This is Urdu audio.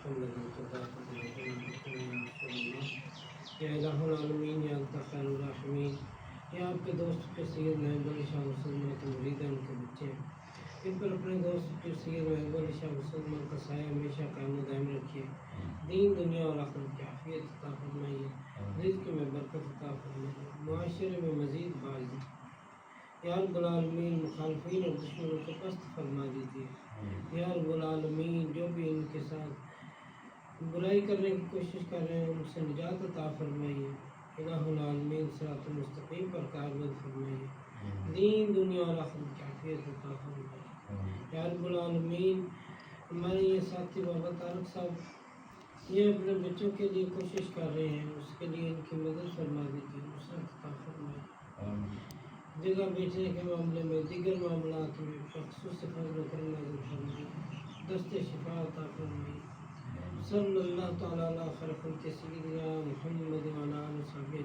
رحم لنا تضافت لنا یا الہ العالمین یا انت خیر الراحمین. یا آپ کے دوست کے سید محب علی شاہ مسلمان کے مرید ہیں، ان کے بچے ہیں، ان پر اپنے دوست کے سید محب علی شاہ مسلمان کا سایہ ہمیشہ قائم و دائم رکھیے. دین دنیا اور آخرت کی عافیت عطا فرمائیے، رزق میں برکت عطا فرمائیے، معاشرے میں مزید باعزی. یا رب العالمین مخالفین اور دشمنوں کو پست فرما دیجیے. یا رب العالمین جو بھی ان کے ساتھ برائی کرنے کی کوشش کر رہے ہیں ان سے نجات عطا فرمائیے. الہ العالمین صراط المستقیم پر کاربند فرمائیے، دین دنیا اور آخرت کی عافیت عطا فرمائیے. یا رب العالمین ہمارے یہ ساتھی بابا طارق صاحب یہ اپنے بچوں کے لیے کوشش کر رہے ہیں، اس کے لیے ان کی مدد فرما دیجیے، نصرت عطا فرمائیے. جگہ بیچنے کے معاملے میں دیگر معاملات میں خصوص فضل و کرم نازل فرمائیے، دست شفا عطا فرمائیے. صلی اللہ تعالیٰ علیہ خیر خلق سیدنا محمد وعلی آلہ وصحبہ